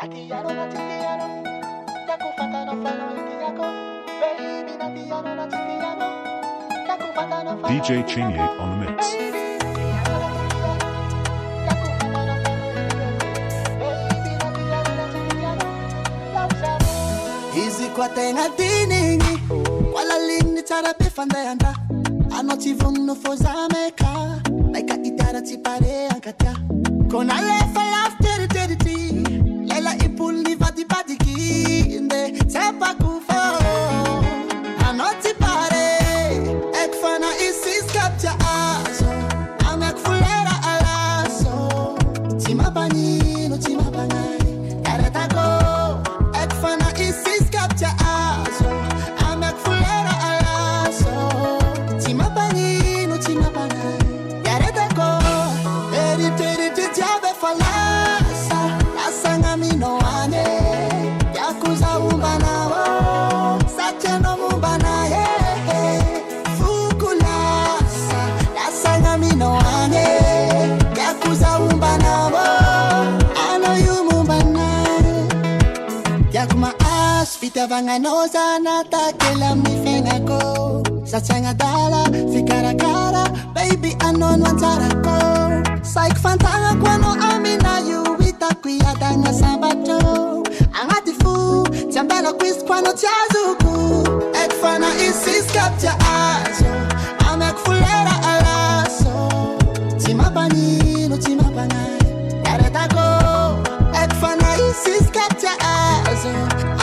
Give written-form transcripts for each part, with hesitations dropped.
DJ Chingy on the mix. Easy kwa tenga diningi wala lini tara bifandenda anoti vungno fozameka like itara tipare ankatia kona lefa laughter dirty lela ipuli vadi badiki inde tepa kufo anoti pare ekfana isis kaptia aso amek fulera alaso timabani no timabangani yaretako ekfana isis kaptia aso amek fulera alaso timabani no timabangani yaretako eri tiabe falasa asanga mino ane yakuza umbana wo sateno mumbana ye fukulasa asanga mino ane yakuza umbana wo ano yumumbana yakuma as fita vanganoza natakela mifengako satanga dala fikara kara baby anon wantarako Psych fantanga kwano amina you witakuya danya sabato angati fu chambela quiz kwano chazuku ekfana isis kaptia aso amek fulera alaso timabani no timabangani yaretako ekfana isis kaptia aso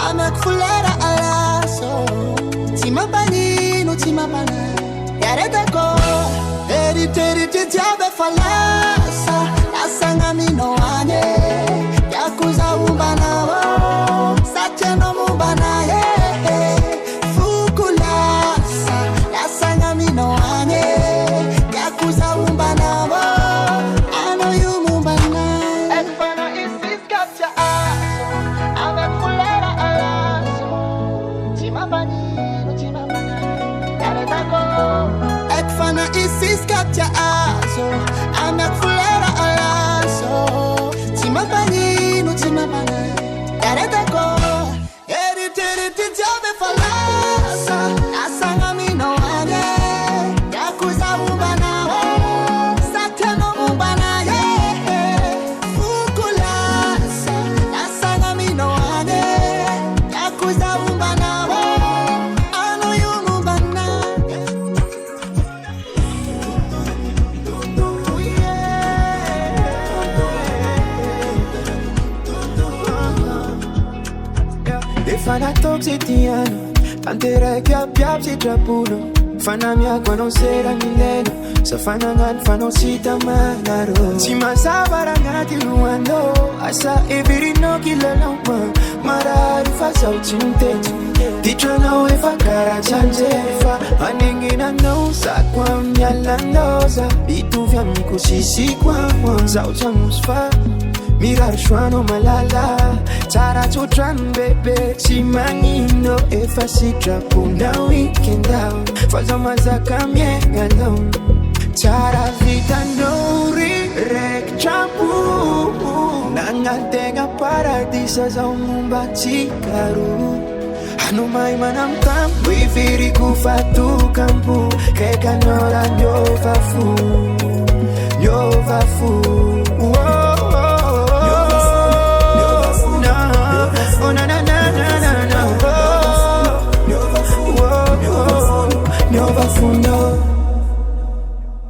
amek fulera alaso timabani no timabangani yaretako eri tiabe falasa asanga mino ane yakuza umbana wo sateno mumbana ye fukulasa asanga mino ane yakuza umbana wo ano yumumbana ekfana isis kaptia aso amek fulera alaso timabani no timabana yaretako ekfana isis kaptia aso amek fulera alaso timabani no timabana yaretako eri tiabe falasa asanga mino ane yakuza umbana wo sateno mumbana ye fukulasa asanga mino ane yakuza umbana wo ano yumumbana Fana toxitiano, pantere che abbiabsi trapuno. Fana mia quando sera mileno, sa fana ngan fano sita manaro. Si masaba rangati luando, asa everino kilala ma. Marari fa sautinte, dicho no e fa cara chanje fa. Anengina no sa kwa mialandosa, bituvia miku sisi kwa mwa sauchamus fa. Mirar shwano malala Tara to tran bebe Chimanino Efa sitra puna weekend out Faza mazaka mienga long Tara vita nori Rek champu Nangantenga paradisa za umumba chikaru Ano mai manam tampu Ifiri kufatu kampu Keka nora nyovafu Nyovafu Oh na na na na na na oh,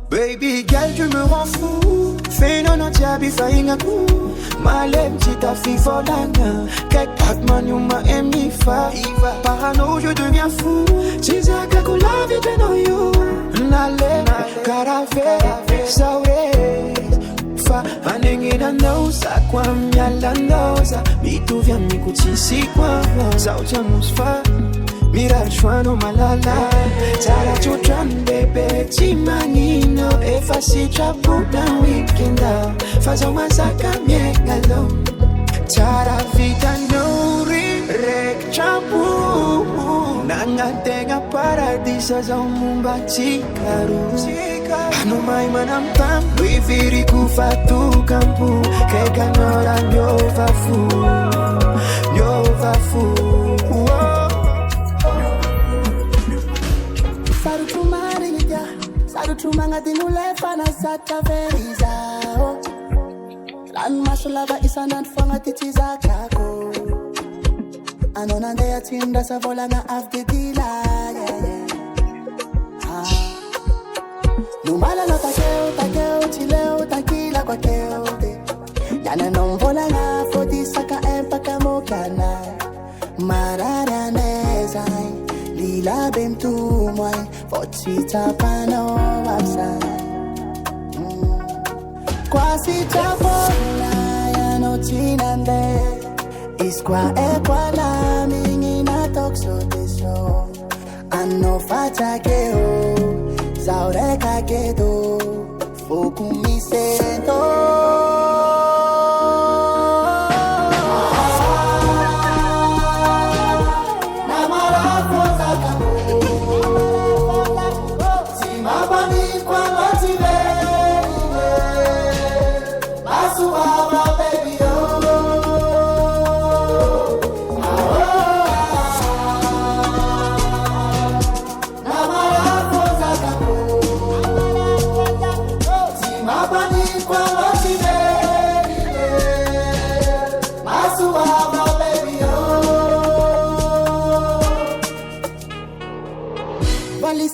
baby girl tu me rends fou fais non non tia bi fainga ku malem tita fi folanga kek atman you ma emi fa parano je deviens fou chizaka ko la vie de no you nale karave saure fa anengina no sa kwa mialandosa bituvia mikuchisi kwa saucha musfa mirar shwano malala tara chutran bebe chimanino efa sitra puta weekend out faza masaka miengalo tara vita nori rek champu nangatenga paradisa za umumba chikaru Ano mai manamtam, lui viri kufa tu kampu, keka nora nyova fu. Saru tumari nitya, saru tumanga dinule fana sata veriza. Lan masulava isanan fanga titiza kako. Anona ndeya tinda savola na afde dila, Numala no takeo, chileo, takila kwa keo de. Yana nomvola na foti saka empaka mokana. Marara nezai, lila bentu mwai, foti tapano wapsai. Kwasi tapona ya no chinande. Iskwa ekwala mingi na tokso deso. Ano fata keo. Zaureka quedó, foco mi sento. Namara cosa cabo, si mapani cuando te ve, masuaba baby oh.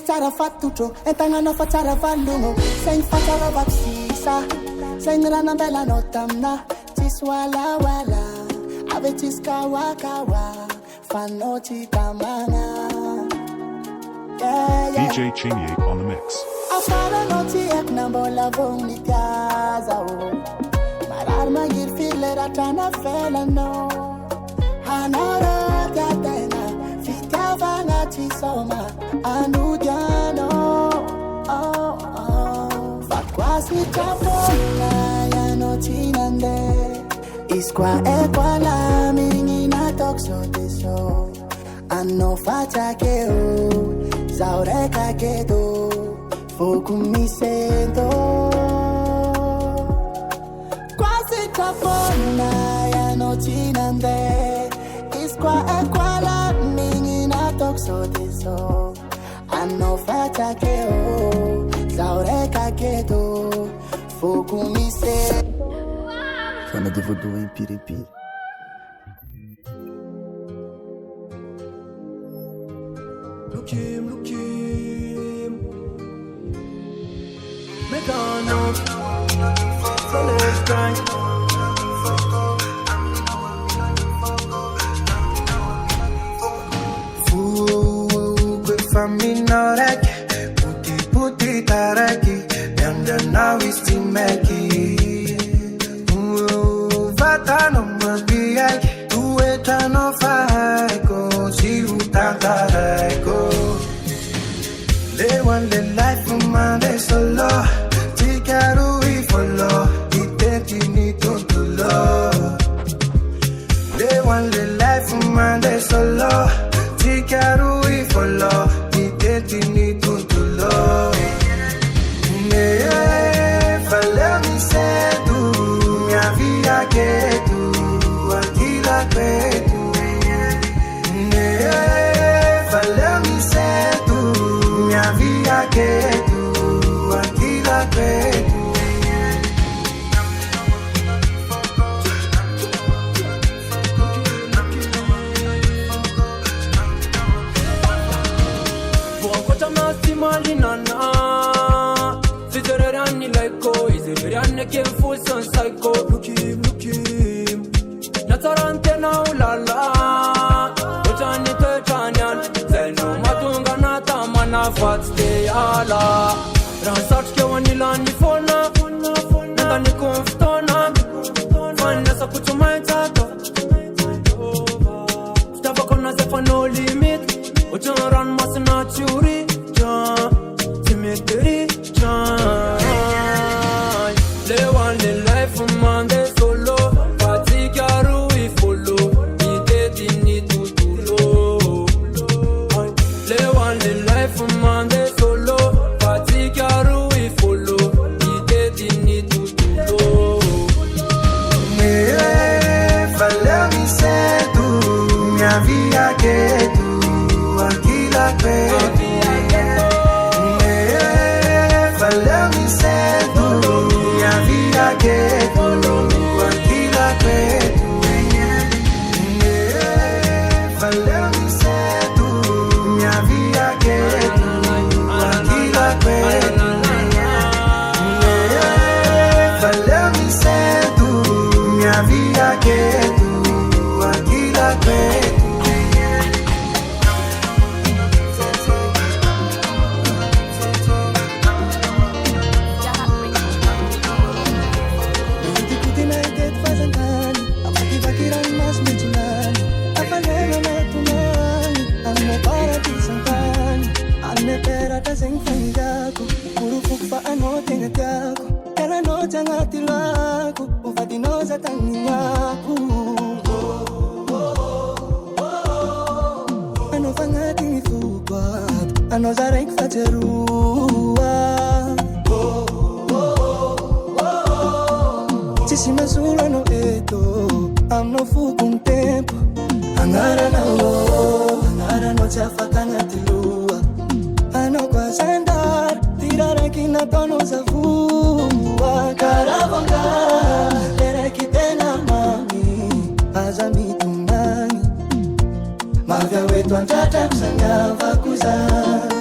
Stara fattuto e tangano facciare vallumo sei facciare vaxisa sei nella bella notamna ci swala wala aveci skawa kawa fanno ci tamana DJ Chingy on the mix. Afara noti ek nambola voni kaza o marar magir file ratana fela no hanara gatena fitava ngati soma anudiano Fakwasi chapona ya no chinande Iskwa ekwala mingi na tokso deso Ano fata keo Zaureka kedo Foku mi sento Kwasi chapona ya no chinande Iskwa ekwala mingi na tokso deso Ano fata keo Zaureka kedo Foku mi se Fana de voodoo em piripiri. Lukim McDonald's So let's grind Faminaraki, puti taraki, na wisti meki. Vata no mabiaki, tueta no faiko, si utantaraiko. Le one le life umande solo, tikaru ifolo, iteti ni tuntulo. Le one le life umande solo, tikaru ifolo. Tini tuntulo me fala mi sedu mia via que tu aquila que tu me fala mi sedu mia via que tu aquila que tu Malinana, Fizerani like go, is it Rianne came full son psycho, look him, Natarante now la la, Ochani Tanian, Zeno Matunga Nata Mana Fat stay ala, Ransatke Wanilani Fona, Nani Conftona, Vanessa put to my tato, Stavakona Zefa no limit, Ucharan Masanachuri. Timitri chan Le one le life mande solo Fatigaru I follow Ite dini tutulo Le one le life mande solo Fatigaru minha via que tu aquilo que falando certo minha via que tu aquilo que falando certo minha via que tu aquilo que falando certo minha via que tu aquilo que sem fangago, puro fogo pa ano tenha tiago, ela não tem atilago, o vadinosa tá minhaco. Ano fangati mi fuquat, ano zarek facerua. Se si masula no eto, am no fugo um tempo, angara no te afakana tilua. Ano quase andar, tirar aqui na tono zavua. Caravanga, era que tem na mami, azami tumani. Mavia wetu antata kusanyava kuzan.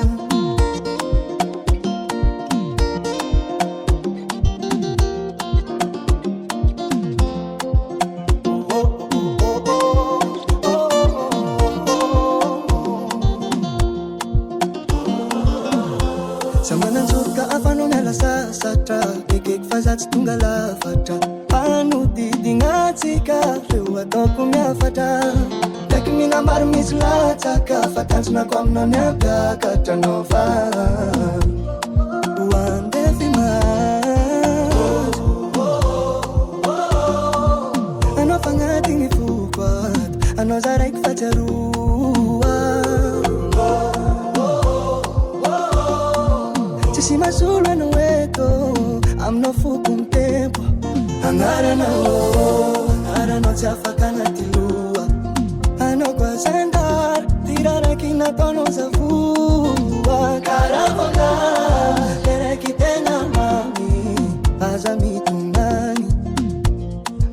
Tunga la fata panu didingatika lewa toku mia fata taki mina maru mislata ka fata tuna kwa mnone ka tanova wande fima ano fangati ni fukwat ano zarek fatarua tisi masulu no weto I'm no fuku mtempo angara no te afakana tilua ano kwa sandar tirara kina tono zavua caravanga tere kitena mami azami tunani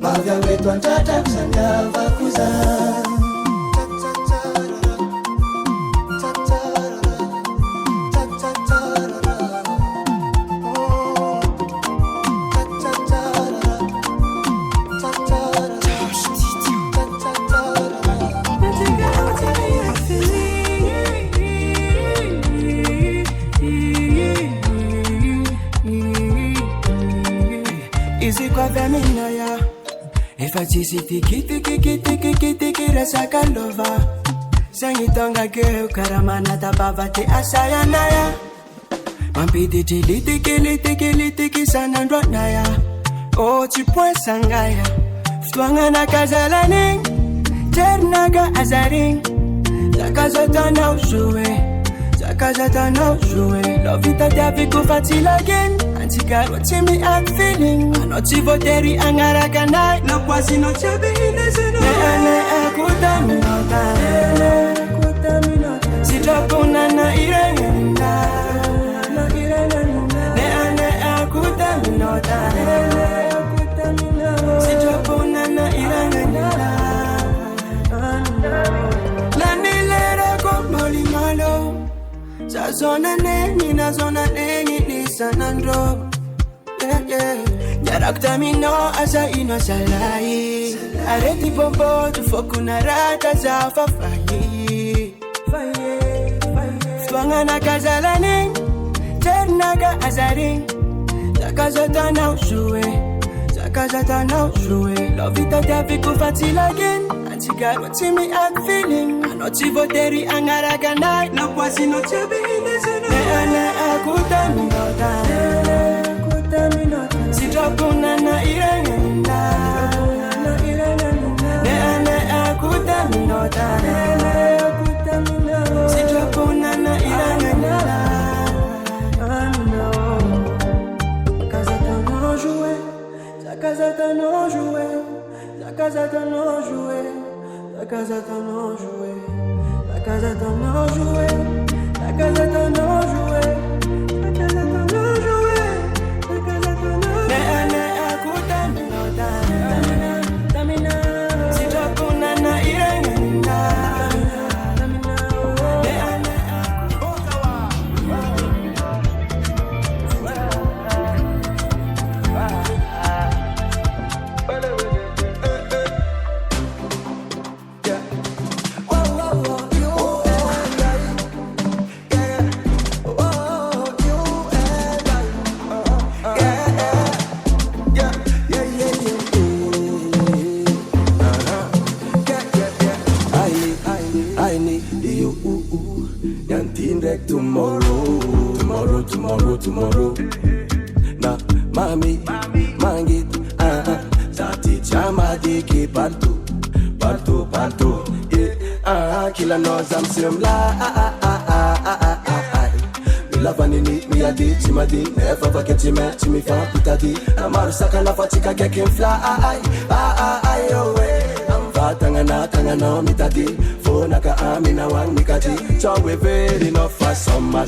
mavya wetu antata kusanyava kuzani. Facisi tiki rasa kalova sangi tonga ke karamana tabava te asaya naya mampidi tiki sana ndo naya o chipwe sangaya ftwanga na kazalani ternaga azaring zakazatana ujue lovita diaviku fatila again Antigaro me at feeling Anochi voteri angaraganai No quasi no c'è bene se no Ne akutaminota Si tropuna na irengenda Ne akutaminota Si tropuna na irengenda La nilera como limalo Sa zona neni na zona neni ni sanandro Yarakta mino asa ino salai Areti pompo tu foku na rata za fafayi Fwanga na kazalani Ternaga azaring Zakazatana ujue Lovita diaviku fatila again Antigaro me at feeling Anochi voteri angaraganai No quasi no c'è bene se no Ne akutaminota Si tropuna na irengenda Ne akutaminota Si tropuna na irengenda casa t'en a joué, la casa t'en a joué, la casa t'en a joué, la casa t'en a joué, la casa t'en a joué. Tomorrow. Na mami, mangit, zati chama diki partout, yeah, kila knows I'm similar, me love and me a di, chimadi, never forget you me fa pitadi, amaru saka na fatika kekin fly, oh way, tangana mitadi, phone ka amina wang mikati, chawe very no for summer,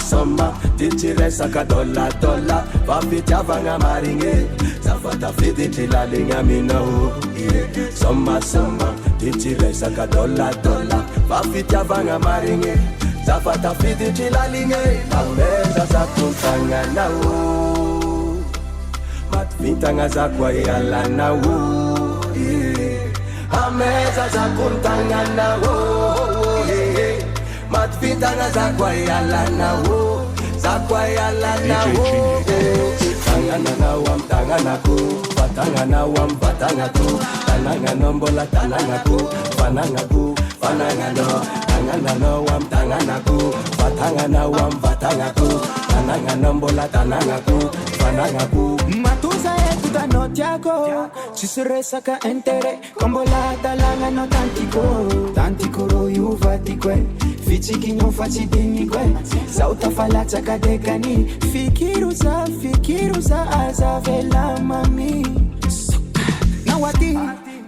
titire saka dollar, papi chavanga maringe, zafata fiti tilalinga minao, summer, titire saka dollar, papi chavanga maringe, zafata fiti tilalinga, ameza za kuntangana wo, matfintanga za kwa yalana wo, ameza za kuntangana wo, matfintanga za kwa yalana wo, za kwa yalana wo, tangana na wam tangana ko, patangana wam patanga ko, tananga nombola tananga ko, pananga ko, pananga no, tangana no wam tangana ko, patangana wam patanga ko, tananga nombola tananga ko, pananga ko. Matuza etu da notiago, ci sorresa ka entere, combola talanga no tantico ro yu vatikwe, fici ki non faci dinigwe, sauta falaccia kadekani, fikiruza azavela mami,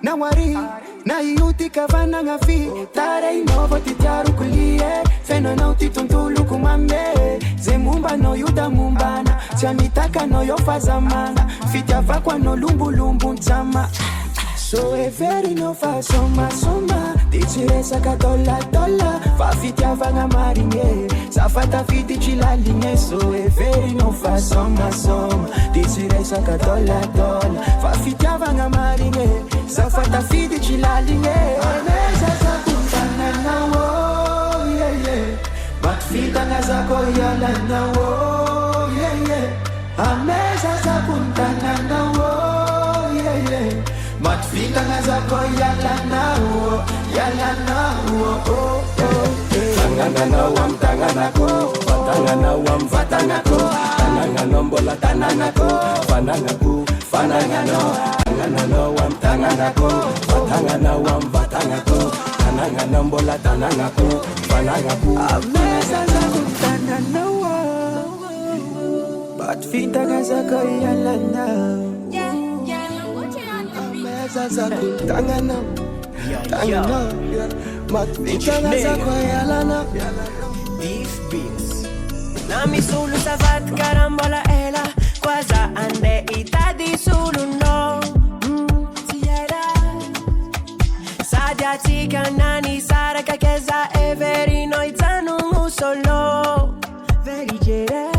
nawari, na iuti kavana ngafi, tare inovo titiaru kulie, feno na utituntulu kumambe, zemumba no yuda mumbana, chamitaka no yofazamana, fitava kwa no lumbu ntama. So every no fa soma, titire saka dola, fa fitiava nga maringe, safata fiti chilalinge. So every no fa soma, titire saka dola, fa fitiava nga maringe, safata fiti chilalinge. Ameza za kuntana na wo, matfita nga zako yala na wo, ameza za kuntana na wo, matfita nga zako yala na wo, tangana na wam tangana ko, patangana wam vatanga ko, tananga nombola tananga ko, fananga no, tangana no wam tangana ko, patangana wam vatanga ko, tananga nombola tananga ko, fananga ko. Ameza za kuntana na wo, matfita nga zako yala na wo. Tangana, matfitanga za kwa yalana. Beef beans. Nami sulu savat karambola ela, kwaza ande itadi sulu no. Tiera. Sadia tika nani sara kakeza everi no itanu musolo. Veri jere.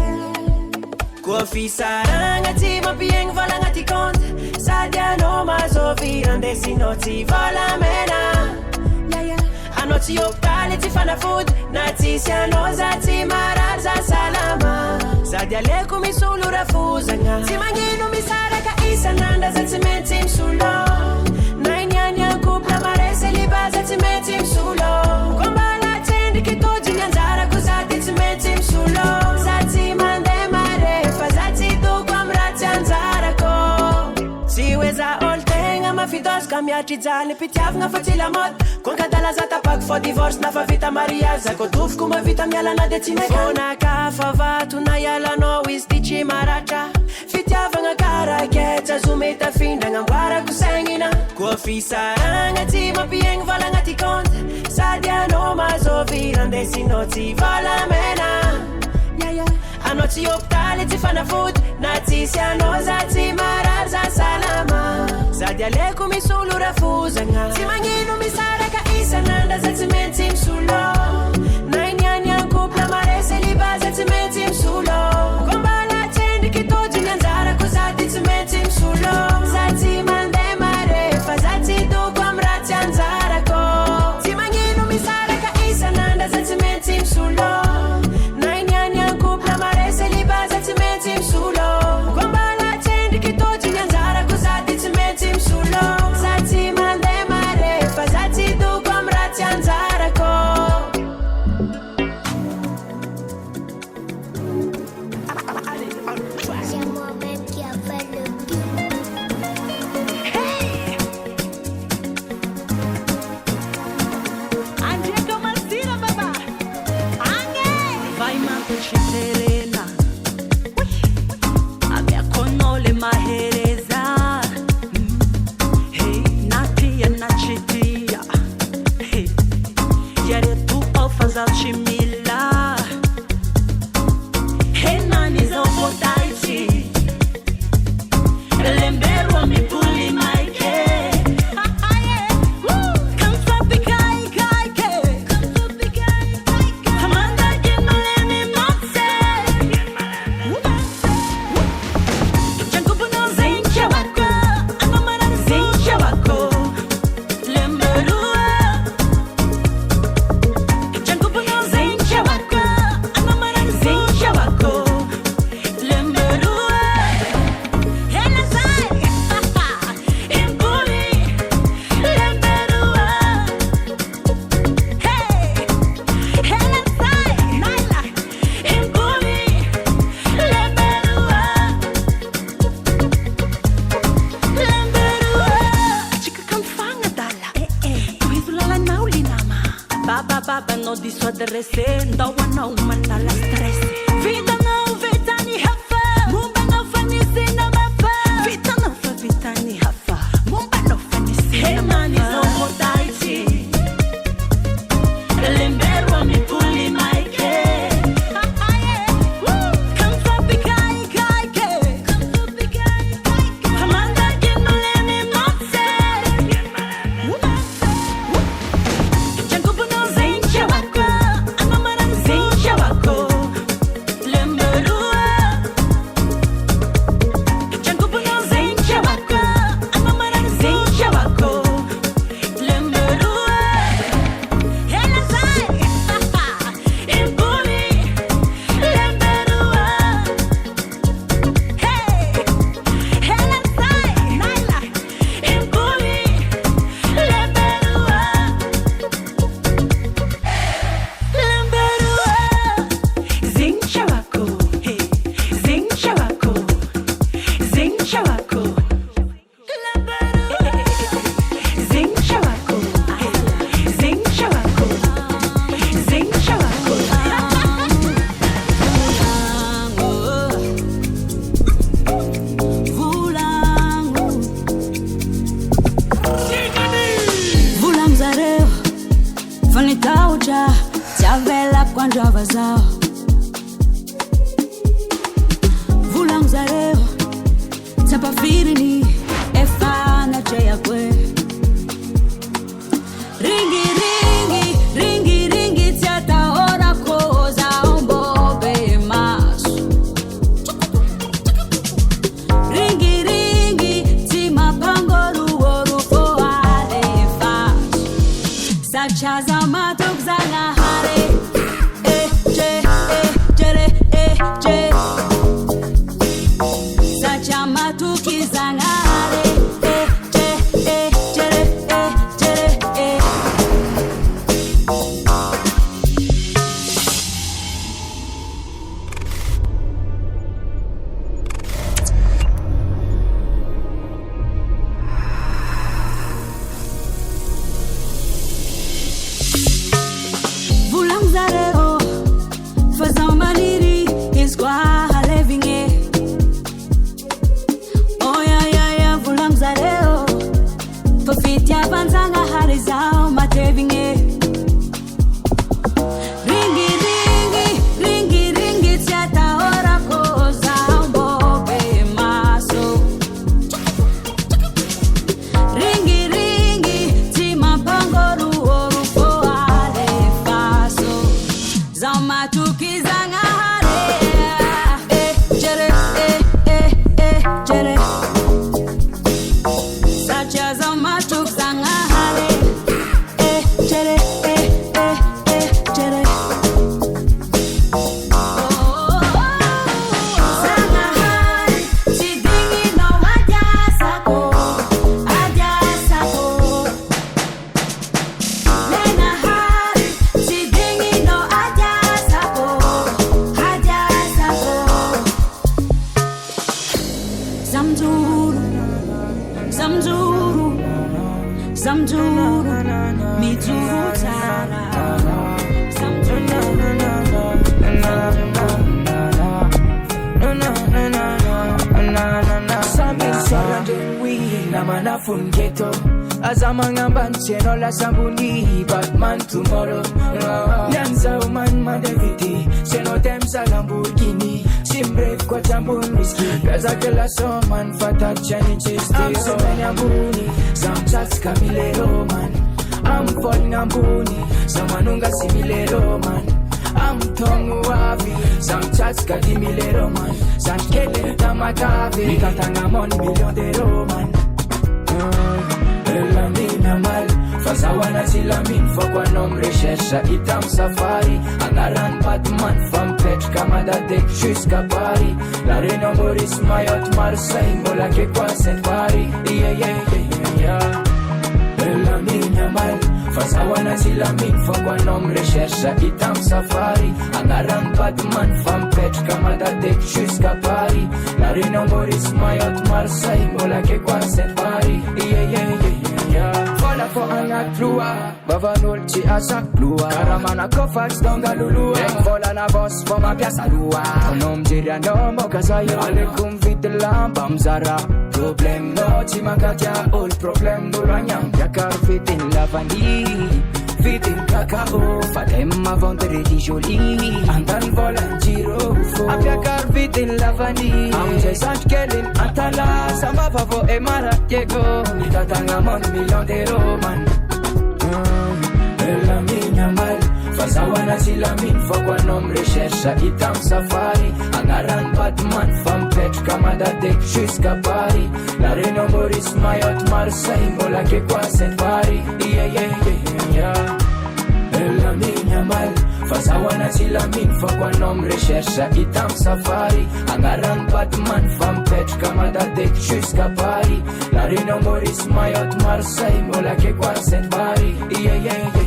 Kofi saranga ti mapieng valanga ti kont. Sadia no mazovirande sino ti vola mena. Anoti opale ti fana food. Nati siano za ti maraza salama. Sadia leku mi sulu rafuzanga. Ti manginu mi saraka isa nanda za ti meti msulo. Nainyanya kupla marese libaza ti meti msulo. Kumbala tendi kitoji nyanzara kuzati ti meti msulo. Zati mande marefa zati dukwa mrati anzara ko. Siweza oltenga mafidos kamiachi zali pitiavnga fatila mod. Kon kadala zata pak for divorce na fa vita maria. Zako duf kuma vita miala na decime kona kafa vatu na yala no wistichi maracha. Fitiavnga kara keta zumeta finda ngambara kusengina. Kofi saranga ti mapieng valanga ti kont. mandesinao tsy volamena anao tsy hôpitaly tsy fanafody na tsisy anao za tsy marary za salama sady aleko misolo rafozagna tsy magnino misaraka isan'andra za tsy maintsy misolo na iniany ankopla maresy liba za tsy maintsy misolo kombala tsendriky tôjiny anjarako za ty tsy maintsy misolo za tsy mandeha mare fa za tsy doko amy ratsy anjarako tsy magnino misaraka isan'andra za tsy maintsy misolo na iniany ankopla maresy liba za tsy maintsy misolo kombala tsendriky tôjiny anjarako za ty tsy maintsy misolo za tsy mandeha mare fa za tsy doko amy ratsy anjarako. C'est moi-même qui a fait le but. Andreka Masira baba Ange vai makuchiterena Abia konole mahereza Hey natia nachitia Hey yare tu offers out chimila Hey nani zo potaichi Lembero mi puli maike Baba no dissuadrese, ndawa na umana la stress. Vida no vita ni hafa, mumba no fanisi na mafa. Vita no fa vita ni hafa, mumba no fanisi na mafa. Hey no potaichi, lembero mi puli maike. Come for pikai kai ke, come for pikai kai ke. Hamanda kino lemi motse. Fanitauja, Javela quando vazao. Vulang zareo, Tapafirini, Efana Jayakwe. Ringi, ringi, ringi, ringi, Tiata ora cosa, un bobe mas. Ringi, ringi, Tima Pangoru, Oru, Foale, Fas. Sachaza matuk zana hare, je. Sacha matuki zana hare, je. Jere, jere. Fungeto azamangamba ncheno la sambuni Batman tomorrow Nyanza uman madeviti Seno temsa Lamborghini Simbre kwa jambun whisky Gaza kela soman Fatak chani chisti I'm so many ambuni Some chats kamilero man I'm falling ambuni Samanunga similero man I'm tongu wavi Some chats kadimilero man Sankele tamatavi Mikatanga mon million de roman La mina mal Fazawana sila min Fokwa nom recherche Itam safari Angaran Batman Femme pet Kamada dek jusqu'à Paris La reine Maurice Mayotte Marseille Mola que quoi cette Paris Yeah La mina mal Fazawana sila min Fokwa nom recherche Itam safari Angaran Batman Femme pet Kamada dek jusqu'à Paris La reine Maurice Mayotte Marseille Mola que quoi cette Paris Yeah Fala for angat lua Bavanul ci asak lua Karamana kofats donga lulua Fola na boss for ma piasa lua Nom jiria nom okasayo Alekum vitelam bamzara Problem no ci makatia All problem nuranyam Yakar fitin lavandi Fitin kakao Fatem avontere di jolie Antan volan giro Apiakar fitin lavandi Amje sant kelin Antala Samba pavo e mara Diego Nitatanga mon million de roman La mina mal Fazawana sila min Fokwa nom recherche Itam safari Angaran Batman Femme pet Kamada dek jusqu'à Paris La reine Maurice Mayotte Marseille Mola que quoi cette Paris Yeah La mina mal Fazawana sila min Fokwa nom recherche Itam safari Angaran Batman Femme pet Kamada dek jusqu'à Paris La reine Maurice Mayotte Marseille Mola que quoi cette Paris Yeah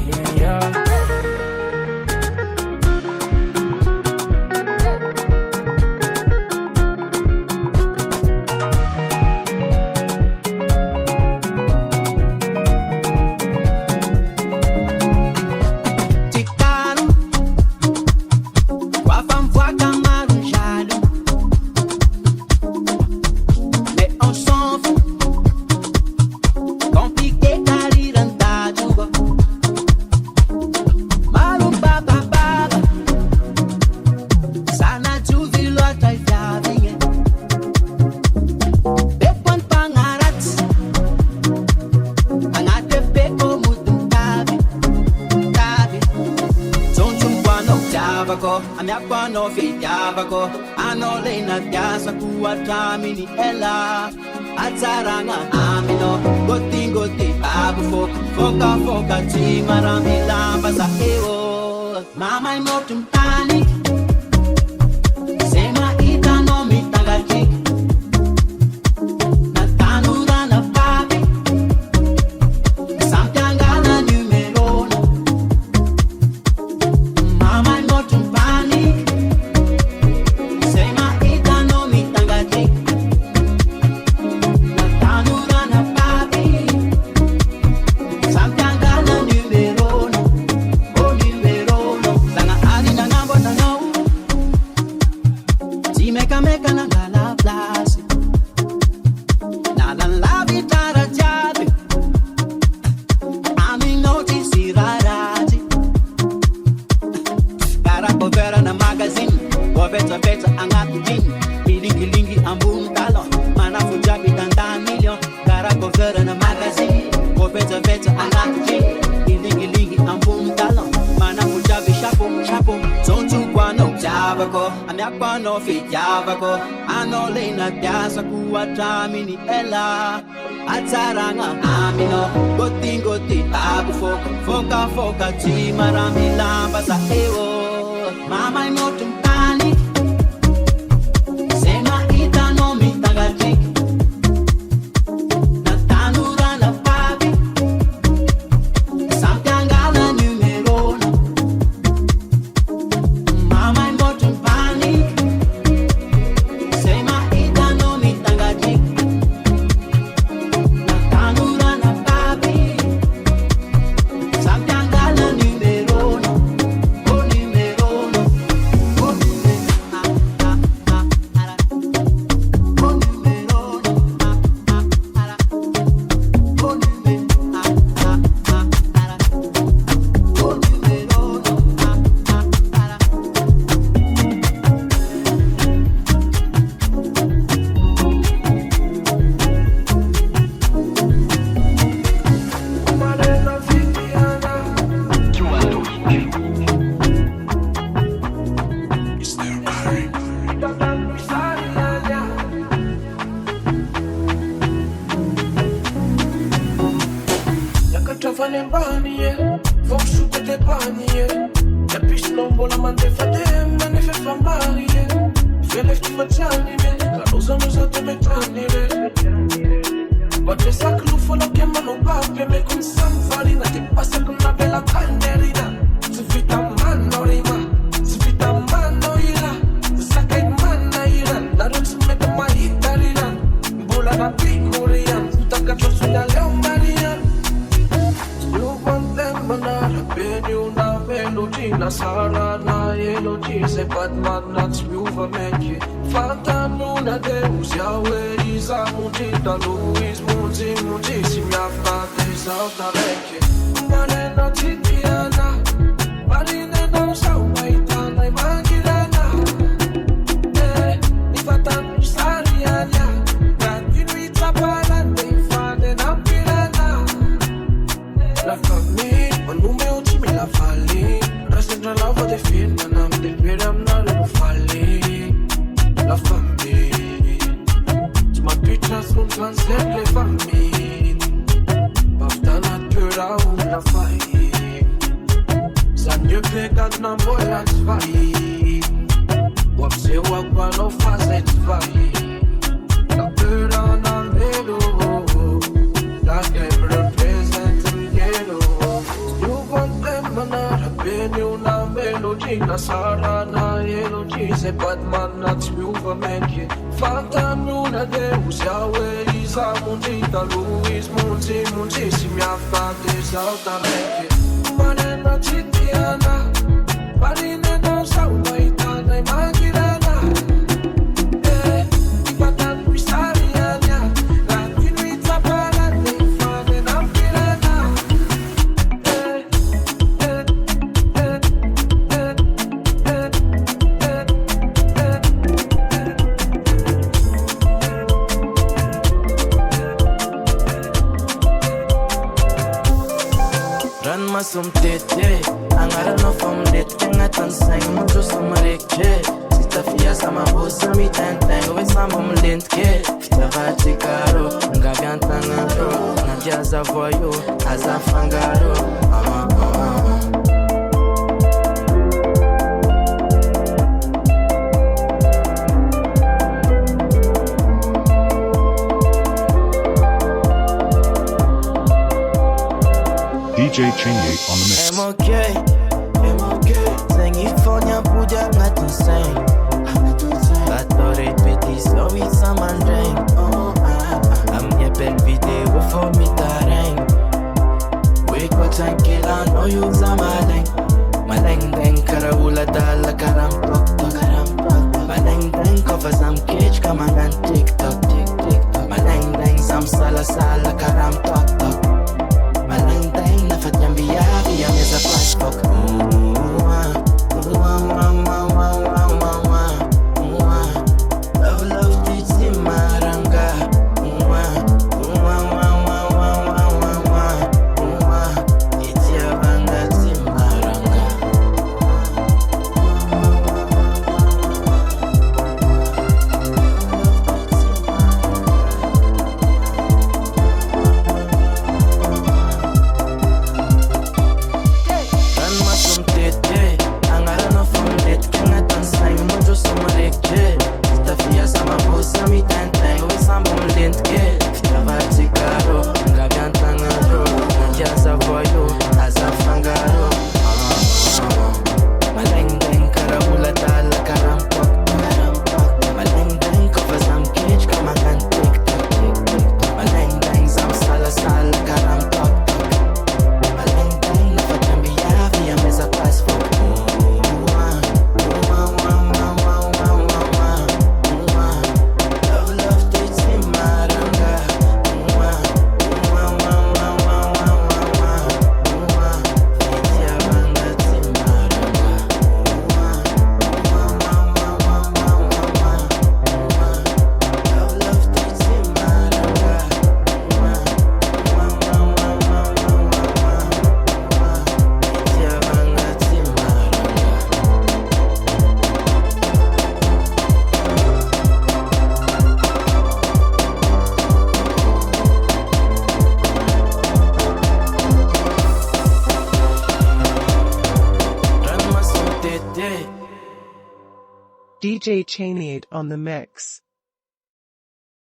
Mini ella Azzaranga amino Gotti gotti babu foka foka Chimara milamba sa ewo Mama imotum tani Sema ita no mitagaki Natanura na papi Sampiangana numero Mama imotum pani Sema ita no mitagaki Mini ella atsaranga amino goti goti tabu foka foka chimarami lamba sa ewo mama imotumpani sema itano mitagajik na tanura na papi sampiangana numerona mama imotumpani sema itano mitagajik DJ Chingy on the mix. I'm okay. Zengifonya puja ngati sing. Batore petit so with some and drink. I'm your bel video for me tareng. Wake up tranquila no use a maleng. Maleng deng karaula dala karam tok tok. Maleng deng cover some cage come and TikTok. Maleng deng some sala karam tok tok. Maleng deng nafat nyambia via mesa flashback. Love titi maranga. Iti abanga timara. DJ Chainiate on the mix.